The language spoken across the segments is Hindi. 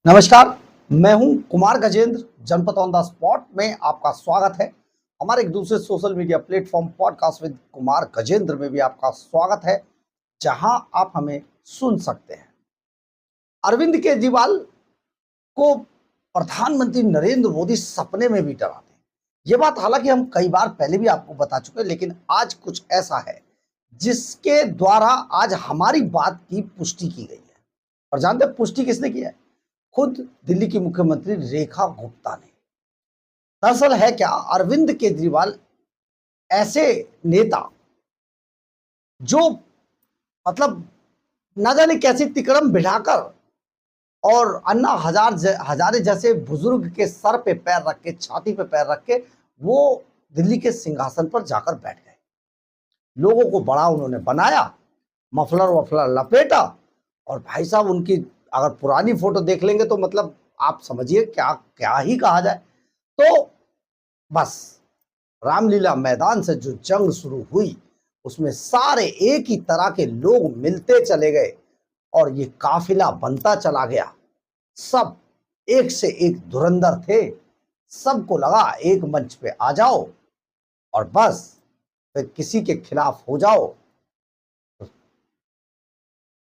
नमस्कार, मैं हूं कुमार गजेंद्र। जनपद ऑन द स्पॉट में आपका स्वागत है। हमारे एक दूसरे social media platform podcast with Kumar Gajendra में भी आपका स्वागत है, जहां आप हमें सुन सकते हैं। अरविंद केजरीवाल को प्रधानमंत्री नरेंद्र मोदी सपने में भी डराते हैं। ये बात हालांकि हम कई बार पहले भी आपको बता चुके हैं, लेकिन आज कुछ ऐसा है जिसके द्वारा आज हमारी बात की पुष्टि की गई है। और जानते हैं पुष्टि किसने की है? खुद दिल्ली की मुख्यमंत्री रेखा गुप्ता ने। दरअसल है क्या, अरविंद केजरीवाल ऐसे नेता जो मतलब न जाने कैसी तिकड़म बिठाकर और अन्ना हजारे जैसे बुजुर्ग के सर पे पैर रख के, छाती पे पैर रख के वो दिल्ली के सिंहासन पर जाकर बैठ गए। लोगों को बड़ा उन्होंने बनाया, मफलर वफलर लपेटा, और भाई साहब उनकी अगर पुरानी फोटो देख लेंगे तो मतलब आप समझिए क्या क्या ही कहा जाए। तो बस रामलीला मैदान से जो जंग शुरू हुई, उसमें सारे एक ही तरह के लोग मिलते चले गए और ये काफिला बनता चला गया। सब एक से एक धुरंधर थे। सबको लगा एक मंच पे आ जाओ और बस फिर किसी के खिलाफ हो जाओ।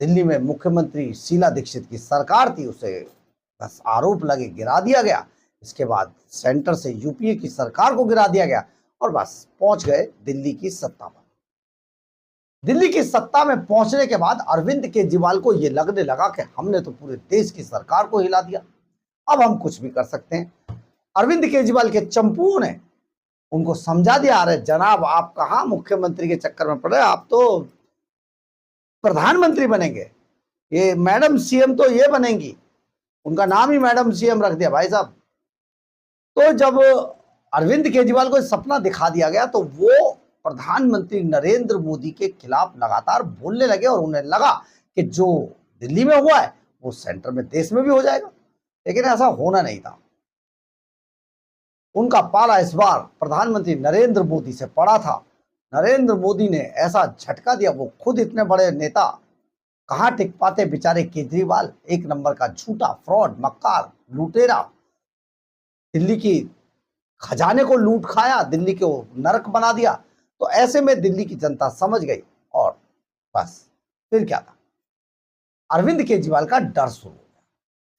दिल्ली में मुख्यमंत्री शीला दीक्षित की सरकार थी, उसे बस आरोप लगे गिरा दिया गया। इसके बाद सेंटर से यूपीए की सरकार को गिरा दिया गया और बस पहुंच गए दिल्ली की सत्ता पर। दिल्ली की सत्ता में पहुंचने के बाद अरविंद केजरीवाल को यह लगने लगा कि हमने तो पूरे देश की सरकार को हिला दिया, अब हम कुछ भी कर सकते हैं। अरविंद केजरीवाल के चंपुओं ने उनको समझा दिया, अरे जनाब आप कहां मुख्यमंत्री के चक्कर में पड़े, आप तो प्रधानमंत्री बनेंगे, ये मैडम सीएम तो ये बनेंगी। उनका नाम ही मैडम सीएम रख दिया भाई साहब। तो जब अरविंद केजरीवाल को सपना दिखा दिया गया तो वो प्रधानमंत्री नरेंद्र मोदी के खिलाफ लगातार बोलने लगे और उन्हें लगा कि जो दिल्ली में हुआ है वो सेंटर में, देश में भी हो जाएगा। लेकिन ऐसा होना नहीं था। उनका पाला इस बार प्रधानमंत्री नरेंद्र मोदी से पड़ा था। नरेंद्र मोदी ने ऐसा झटका दिया, वो खुद इतने बड़े नेता कहां टिक पाते बेचारे केजरीवाल, एक नंबर का झूठा, फ्रॉड, मक्कार, लुटेरा, दिल्ली की खजाने को लूट खाया, दिल्ली को नरक बना दिया। तो ऐसे में दिल्ली की जनता समझ गई और बस फिर क्या था, अरविंद केजरीवाल का डर शुरू हो गया।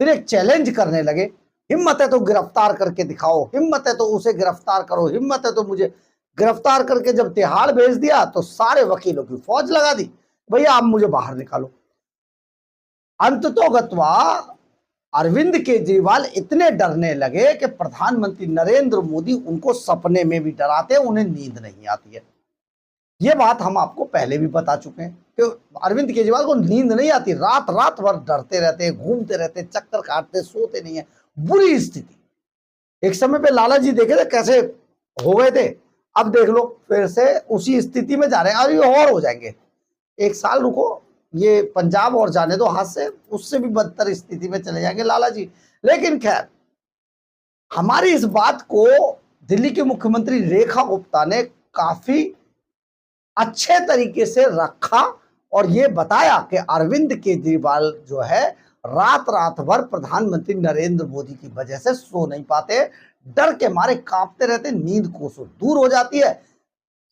फिर एक चैलेंज करने लगे, हिम्मत है तो गिरफ्तार करके दिखाओ, हिम्मत है तो उसे गिरफ्तार करो, हिम्मत है तो मुझे गिरफ्तार करके जब तिहाड़ भेज दिया तो सारे वकीलों की फौज लगा दी, भैया आप मुझे बाहर निकालो। अंततोगत्वा अरविंद केजरीवाल इतने डरने लगे कि प्रधानमंत्री नरेंद्र मोदी उनको सपने में भी डराते, उन्हें नींद नहीं आती है। ये बात हम आपको पहले भी बता चुके हैं कि अरविंद केजरीवाल को नींद नहीं आती, रात रात भर डरते रहते हैं, घूमते रहते हैं, चक्कर काटते, सोते नहीं है, बुरी स्थिति। एक समय पे लाला जी देखे थे कैसे हो गए थे, अब देख लो फिर से उसी स्थिति में जा रहे हैं, और ये और हो जाएंगे। एक साल रुको, ये पंजाब और जाने दो हाथ से, उससे भी बदतर स्थिति में चले जाएंगे लाला जी। लेकिन खैर, हमारी इस बात को दिल्ली के मुख्यमंत्री रेखा गुप्ता ने काफी अच्छे तरीके से रखा और ये बताया कि अरविंद केजरीवाल जो है रात रात भर प्रधानमंत्री नरेंद्र मोदी की वजह से सो नहीं पाते, डर के मारे कांपते रहते, नींद कोसों दूर हो जाती है।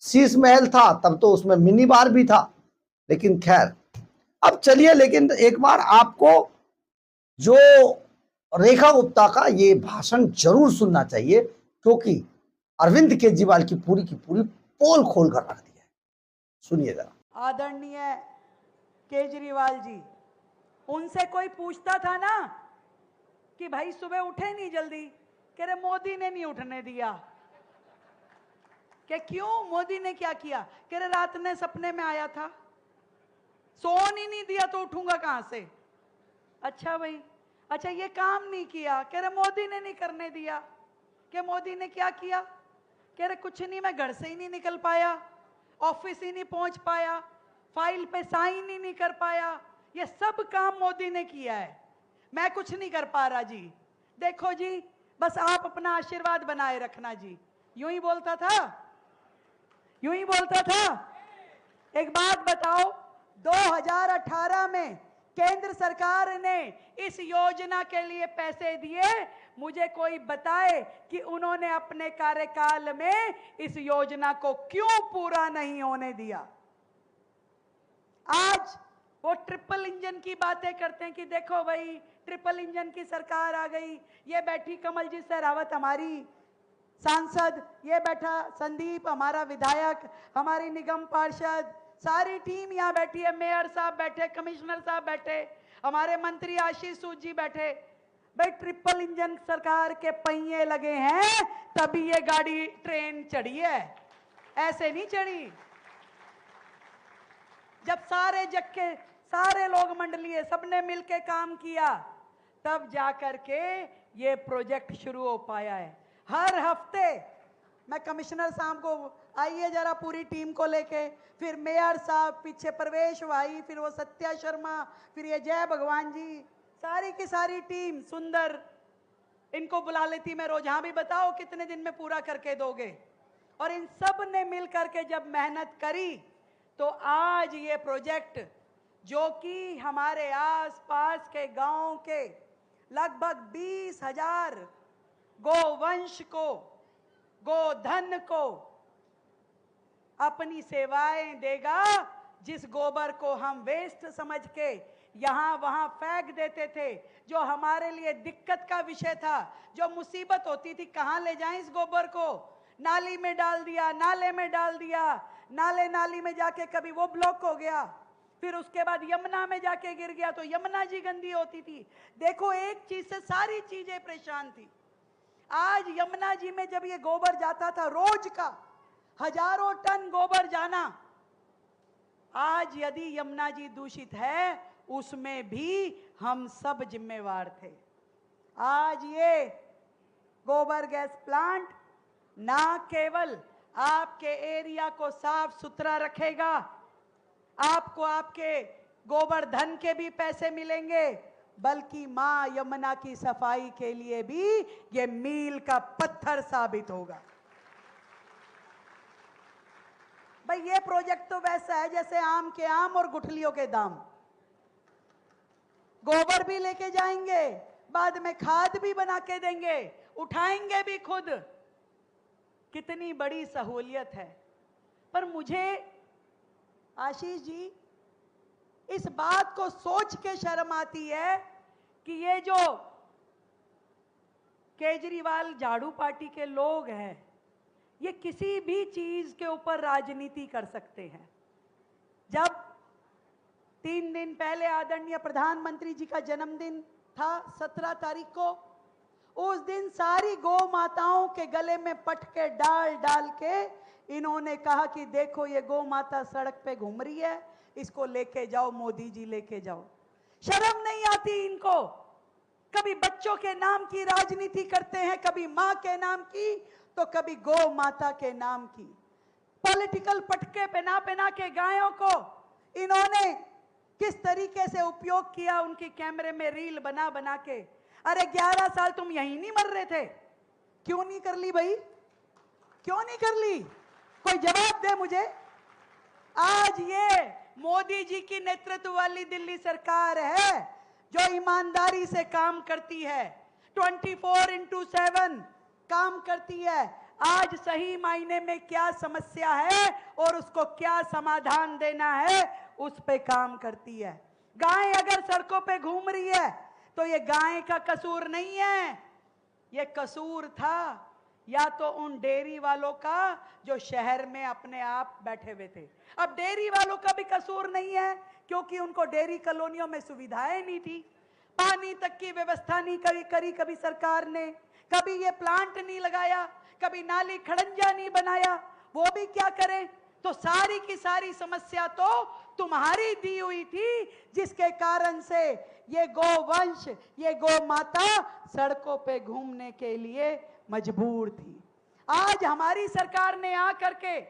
शीश महल था तब तो उसमें मिनी बार भी था। लेकिन खैर, अब चलिए, लेकिन एक बार आपको जो रेखा गुप्ता का ये भाषण जरूर सुनना चाहिए, क्योंकि अरविंद केजरीवाल की पूरी पोल खोल कर रख दी है। सुनिए जरा। आदरणीय केजरीवाल जी, उनसे कोई पूछता था ना कि भाई सुबह उठे नहीं जल्दी, कह रहे मोदी ने नहीं उठने दिया। कि क्यों, मोदी ने क्या किया? कह रहे रात में सपने में आया था, सोने ही नहीं दिया तो उठूंगा कहां से। अच्छा भाई, अच्छा ये काम नहीं किया, कह रहे मोदी ने नहीं करने दिया। कि मोदी ने क्या किया? कह रहे कुछ नहीं, मैं घर से ही नहीं निकल पाया, ऑफिस ही नहीं पहुंच पाया, फाइल पे साइन ही नहीं कर पाया, ये सब काम मोदी ने किया है, मैं कुछ नहीं कर पा रहा जी। देखो जी, बस आप अपना आशीर्वाद बनाए रखना जी। यूं ही बोलता था, यूं ही बोलता था। एक बात बताओ, 2018 में केंद्र सरकार ने इस योजना के लिए पैसे दिए, मुझे कोई बताए कि उन्होंने अपने कार्यकाल में इस योजना को क्यों पूरा नहीं होने दिया। आज वो ट्रिपल इंजन की बातें करते हैं कि देखो भाई ट्रिपल इंजन की सरकार आ गई, ये बैठी कमलजीत शेरावत हमारी सांसद, ये बैठा संदीप हमारा विधायक, हमारी निगम पार्षद, सारी टीम यहाँ बैठी है, मेयर साहब बैठे, कमिश्नर साहब बैठे, हमारे मंत्री आशीष सूद जी बैठे। भाई ट्रिपल इंजन सरकार के पहिए लगे हैं तभी ये गाड़ी ट्रेन चढ़ी है, ऐसे नहीं चढ़ी। जब सारे जक्के सारे लोग मंडलीय सबने मिलके काम किया तब जाकर के ये प्रोजेक्ट शुरू हो पाया है। हर हफ्ते मैं कमिश्नर साहब को आइए जरा पूरी टीम को लेके, फिर मेयर साहब, पीछे प्रवेश भाई, फिर वो सत्या शर्मा, फिर ये जय भगवान जी, सारी की सारी टीम सुंदर, इनको बुला लेती मैं रोज, हाँ भी बताओ कितने दिन में पूरा करके दोगे। और इन सब ने मिल करके जब मेहनत करी तो आज ये प्रोजेक्ट जो कि हमारे आसपास के गांव के लगभग 20,000 गोवंश को, गोधन को अपनी सेवाएं देगा। जिस गोबर को हम वेस्ट समझ के यहां वहां फेंक देते थे, जो हमारे लिए दिक्कत का विषय था, जो मुसीबत होती थी कहां ले जाएं इस गोबर को, नाली में डाल दिया, नाले में डाल दिया, नाली में जाके कभी वो ब्लॉक हो गया, फिर उसके बाद यमुना में जाके गिर गया तो यमुना जी गंदी होती थी। देखो एक चीज से सारी चीजें परेशान थी। आज यमुना जी में जब ये गोबर जाता था, रोज का हजारों टन गोबर जाना, आज यदि यमुना जी दूषित है उसमें भी हम सब जिम्मेवार थे। आज ये गोबर गैस प्लांट ना केवल आपके एरिया को साफ सुथरा रखेगा, आपको आपके गोवर्धन के भी पैसे मिलेंगे, बल्कि मां यमुना की सफाई के लिए भी ये मील का पत्थर साबित होगा। भाई ये प्रोजेक्ट तो वैसा है जैसे आम के आम और गुठलियों के दाम। गोबर भी लेके जाएंगे, बाद में खाद भी बना के देंगे, उठाएंगे भी खुद। कितनी बड़ी सहूलियत है। पर मुझे आशीष जी इस बात को सोच के शर्म आती है कि ये जो केजरीवाल झाड़ू पार्टी के लोग हैं, ये किसी भी चीज के ऊपर राजनीति कर सकते हैं। जब 3 दिन पहले आदरणीय प्रधानमंत्री जी का जन्मदिन था 17 तारीख को, उस दिन सारी गौ माताओं के गले में पटके डाल डाल के इन्होंने कहा कि देखो ये गौ माता सड़क पे घूम रही है, इसको लेके जाओ, मोदी जी लेके जाओ। शर्म नहीं आती इनको? कभी बच्चों के नाम की राजनीति करते हैं, कभी मां के नाम की तो कभी गौ माता के नाम की। पॉलिटिकल पटके पहना पहना के गायों को इन्होंने किस तरीके से उपयोग किया, उनकी कैमरे में रील बना बना के। अरे 11 साल तुम यहीं नहीं मर रहे थे, क्यों नहीं कर ली भाई, क्यों नहीं कर ली? कोई जवाब दे मुझे। आज ये मोदी जी की नेतृत्व वाली दिल्ली सरकार है जो ईमानदारी से काम करती है, 24/7 काम करती है। आज सही मायने में क्या समस्या है और उसको क्या समाधान देना है उस पे काम करती है। गाय अगर सड़कों पे घूम रही है तो ये गाय का कसूर नहीं है, ये कसूर था या तो उन डेयरी वालों का जो शहर में अपने आप बैठे हुए थे। अब डेयरी वालों का भी कसूर नहीं है क्योंकि उनको डेयरी कॉलोनियों में सुविधाएं नहीं थी, पानी तक की व्यवस्था नहीं करी कभी सरकार ने, कभी ये प्लांट नहीं लगाया, कभी नाली खड़ंजा नहीं बनाया, वो भी क्या करें। तो सारी की सारी समस्या तो तुम्हारी दी हुई थी, जिसके कारण से ये गोवंश, ये गौ माता सड़कों पे घूमने के लिए मजबूर थी। आज हमारी सरकार ने आकर के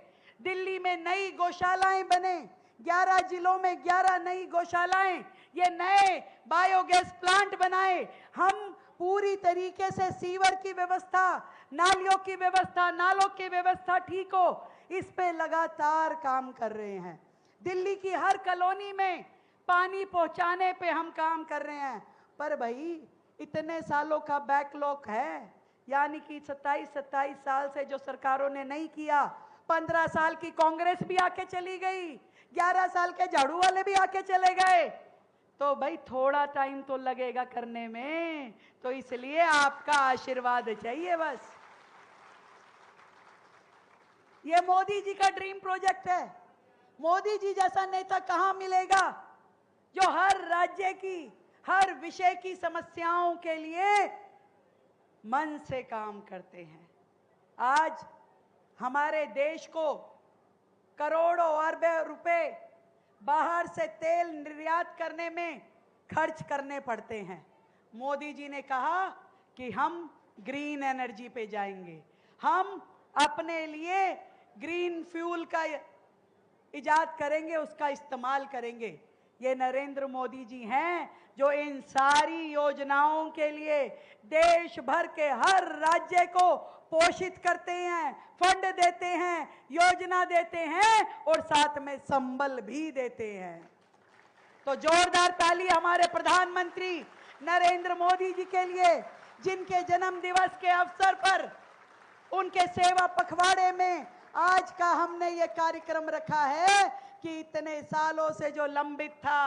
दिल्ली में नई गौशालाएं बने, 11 जिलों में 11 नई गौशालाएं, ये नए बायोगैस प्लांट बनाए। हम पूरी तरीके से सीवर की व्यवस्था, नालियों की व्यवस्था, नालों की व्यवस्था ठीक हो, इस पे लगातार काम कर रहे हैं। दिल्ली की हर कॉलोनी में पानी पहुंचाने पे हम काम कर रहे हैं। पर भाई इतने सालों का बैकलॉग है, यानी कि 27 साल से जो सरकारों ने नहीं किया, 15 साल की कांग्रेस भी आके चली गई, 11 साल के झाड़ू वाले भी आके चले गए, तो भाई थोड़ा टाइम तो लगेगा करने में। तो इसलिए आपका आशीर्वाद चाहिए बस। ये मोदी जी का ड्रीम प्रोजेक्ट है। मोदी जी जैसा नेता कहां मिलेगा जो हर राज्य की, हर विषय की समस्याओं के लिए मन से काम करते हैं। आज हमारे देश को करोड़ों अरबों रुपए बाहर से तेल निर्यात करने में खर्च करने पड़ते हैं। मोदी जी ने कहा कि हम ग्रीन एनर्जी पे जाएंगे, हम अपने लिए ग्रीन फ्यूल का इजाद करेंगे, उसका इस्तेमाल करेंगे। ये नरेंद्र मोदी जी हैं जो इन सारी योजनाओं के लिए देश भर के हर राज्य को पोषित करते हैं, फंड देते हैं, योजना देते हैं और साथ में संबल भी देते हैं। तो जोरदार ताली हमारे प्रधानमंत्री नरेंद्र मोदी जी के लिए, जिनके जन्म दिवस के अवसर पर उनके सेवा पखवाड़े में आज का हमने ये कार्यक्रम रखा है कि इतने सालों से जो लंबित था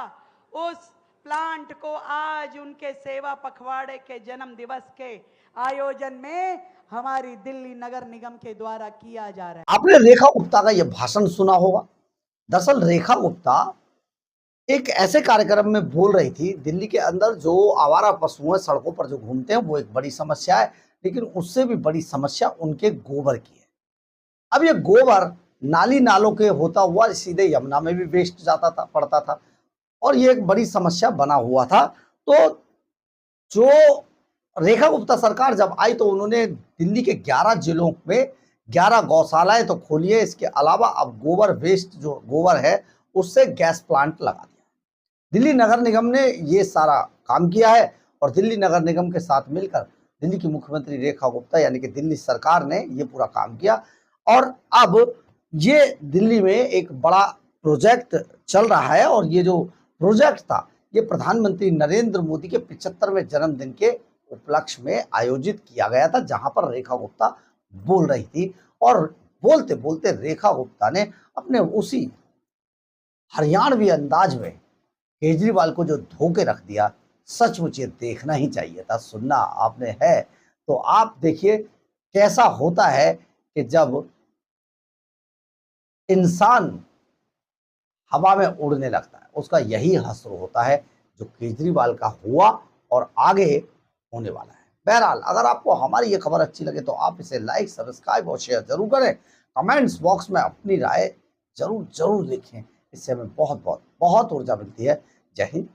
उस प्लांट को आज उनके सेवा पखवाड़े के जन्म दिवस के आयोजन में हमारी दिल्ली नगर निगम के द्वारा किया जा रहा है। आपने रेखा गुप्ता का यह भाषण सुना होगा। दरअसल रेखा गुप्ता एक ऐसे कार्यक्रम में बोल रही थी, दिल्ली के अंदर जो आवारा पशु हैं सड़कों पर जो घूमते हैं वो एक बड़ी समस्या है, लेकिन उससे भी बड़ी समस्या उनके गोबर की है। अब ये गोबर नाली नालों के होता हुआ सीधे यमुना में भी वेस्ट पड़ता था और ये एक बड़ी समस्या बना हुआ था। तो जो रेखा गुप्ता सरकार जब आई तो उन्होंने दिल्ली के 11 जिलों में 11 गौशालाएं तो खोली है। इसके अलावा अब गोबर वेस्ट जो गोबर है उससे गैस प्लांट लगा दिया। दिल्ली नगर निगम ने ये सारा काम किया है और दिल्ली नगर निगम के साथ मिलकर दिल्ली की मुख्यमंत्री रेखा गुप्ता यानी कि दिल्ली सरकार ने ये पूरा काम किया और अब ये दिल्ली में एक बड़ा प्रोजेक्ट चल रहा है। और ये जो प्रोजेक्ट था ये प्रधानमंत्री नरेंद्र मोदी के 75वें जन्मदिन के उपलक्ष्य में आयोजित किया गया था, जहां पर रेखा गुप्ता बोल रही थी और बोलते बोलते रेखा गुप्ता ने अपने उसी हरियाणवी अंदाज में केजरीवाल को जो धोखे रख दिया, सचमुच ये देखना ही चाहिए था, सुनना आपने है तो आप देखिए कैसा होता है कि जब इंसान हवा में उड़ने लगता है, उसका यही हश्र होता है जो केजरीवाल का हुआ और आगे होने वाला है। बहरहाल अगर आपको हमारी ये खबर अच्छी लगे तो आप इसे लाइक, सब्सक्राइब और शेयर जरूर करें। कमेंट्स बॉक्स में अपनी राय जरूर लिखें, इससे हमें बहुत ऊर्जा मिलती है। जय हिंद।